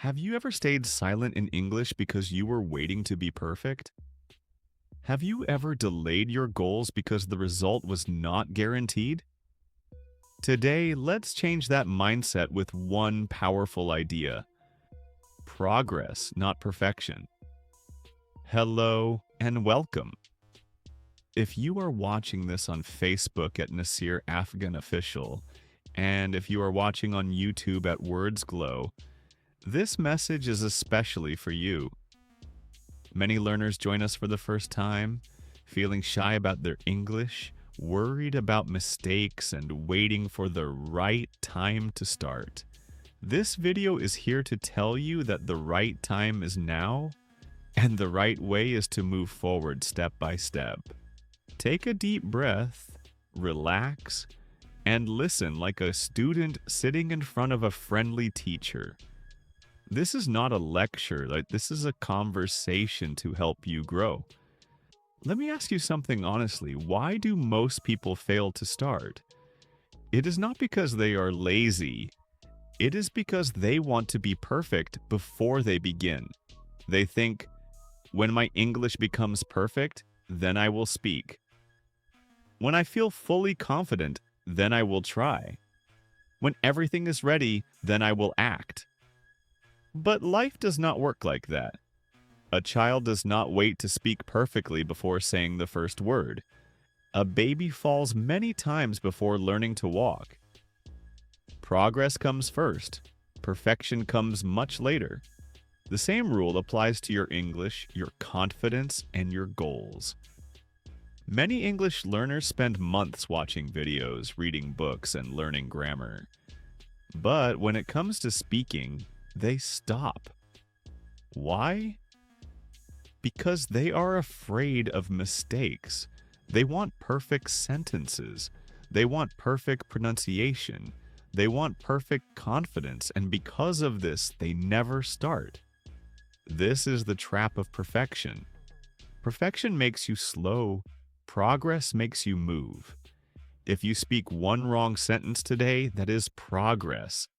Have you ever stayed silent in English because you were waiting to be perfect? Have you ever delayed your goals because the result was not guaranteed? Today, let's change that mindset with one powerful idea: progress, not perfection. Hello and welcome. If you are watching this on Facebook at Nasir Afghan Official, and if you are watching on YouTube at Words Glow, this message is especially for you. Many learners join us for the first time, feeling shy about their English, worried about mistakes, and waiting for the right time to start. This video is here to tell you that the right time is now, and the right way is to move forward step by step. Take a deep breath, relax, and listen like a student sitting in front of a friendly teacher. This is not a lecture, this is a conversation to help you grow. Let me ask you something honestly. Why do most people fail to start? It is not because they are lazy. It is because they want to be perfect before they begin. They think, when my English becomes perfect, then I will speak. When I feel fully confident, then I will try. When everything is ready, then I will act. But life does not work like that. A child does not wait to speak perfectly before saying the first word. A baby falls many times before learning to walk. Progress comes first. Perfection comes much later. The same rule applies to your English, your confidence, and your goals. Many English learners spend months watching videos, reading books, and learning grammar. But when it comes to speaking, they stop. Why? Because they are afraid of mistakes. They want perfect sentences. They want perfect pronunciation. They want perfect confidence, and because of this, they never start. This is the trap of perfection. Perfection makes you slow. Progress makes you move. If you speak one wrong sentence today, that is progress.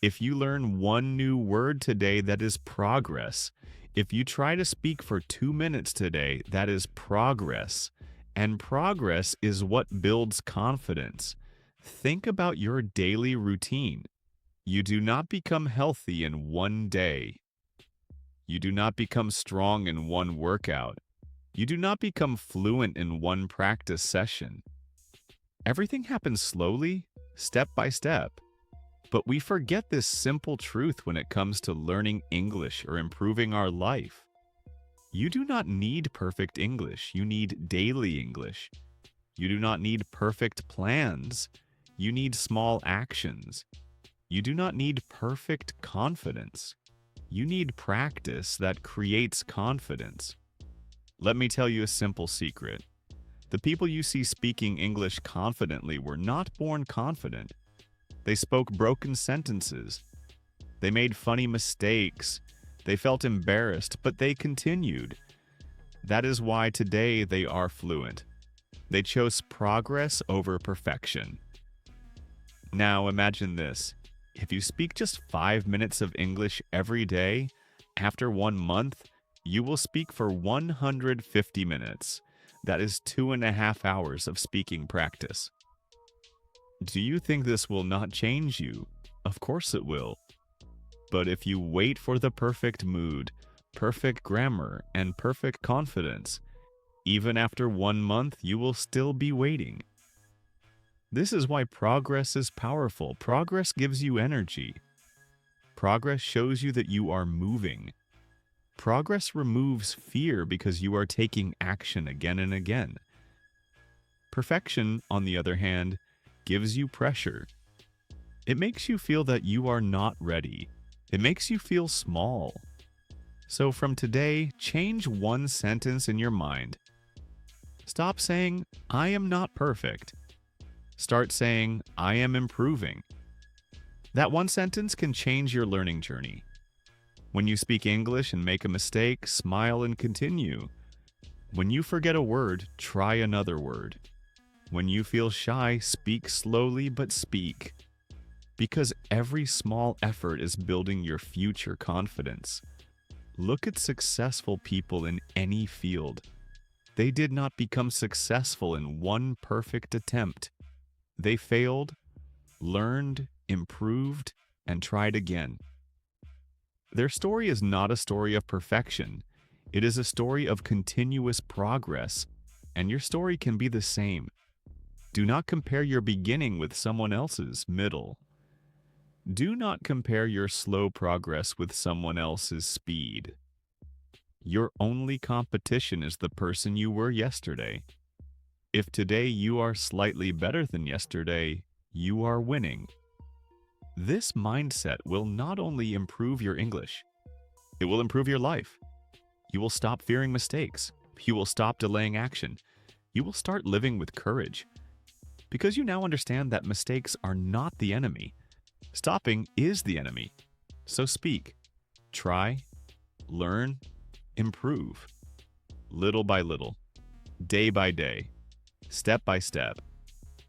If you learn one new word today, that is progress. If you try to speak for 2 minutes today, that is progress. And progress is what builds confidence. Think about your daily routine. You do not become healthy in one day. You do not become strong in one workout. You do not become fluent in one practice session. Everything happens slowly, step by step. But we forget this simple truth when it comes to learning English or improving our life. You do not need perfect English. You need daily English. You do not need perfect plans. You need small actions. You do not need perfect confidence. You need practice that creates confidence. Let me tell you a simple secret. The people you see speaking English confidently were not born confident. They spoke broken sentences. They made funny mistakes. They felt embarrassed, but they continued. That is why today they are fluent. They chose progress over perfection. Now imagine this. If you speak just 5 minutes of English every day, after 1 month, you will speak for 150 minutes. That is 2.5 hours of speaking practice. Do you think this will not change you? Of course it will. But if you wait for the perfect mood, perfect grammar, and perfect confidence, even after 1 month, you will still be waiting. This is why progress is powerful. Progress gives you energy. Progress shows you that you are moving. Progress removes fear because you are taking action again and again. Perfection, on the other hand, gives you pressure. It makes you feel that you are not ready. It makes you feel small. So from today, change one sentence in your mind. Stop saying, I am not perfect. Start saying, I am improving. That one sentence can change your learning journey. When you speak English and make a mistake, smile and continue. When you forget a word, try another word. When you feel shy, speak slowly but speak. because every small effort is building your future confidence. Look at successful people in any field. They did not become successful in one perfect attempt. They failed, learned, improved, and tried again. Their story is not a story of perfection. It is a story of continuous progress, and your story can be the same. Do not compare your beginning with someone else's middle. Do not compare your slow progress with someone else's speed. Your only competition is the person you were yesterday. If today you are slightly better than yesterday, you are winning. This mindset will not only improve your English, it will improve your life. You will stop fearing mistakes. You will stop delaying action. You will start living with courage. Because you now understand that mistakes are not the enemy. Stopping is the enemy. So speak, try, learn, improve. Little by little, day by day, step by step.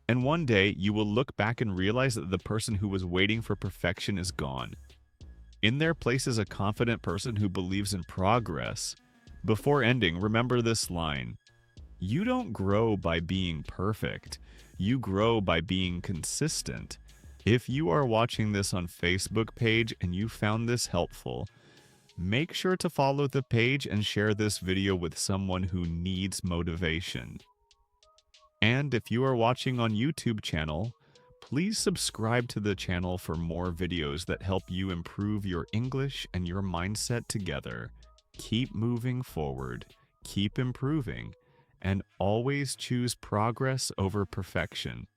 And one day you will look back and realize that the person who was waiting for perfection is gone. In their place is a confident person who believes in progress. Before ending, remember this line. You don't grow by being perfect. You grow by being consistent. If you are watching this on Facebook page and you found this helpful, make sure to follow the page and share this video with someone who needs motivation. And if you are watching on YouTube channel, please subscribe to the channel for more videos that help you improve your English and your mindset together. Keep moving forward, keep improving, and always choose progress over perfection.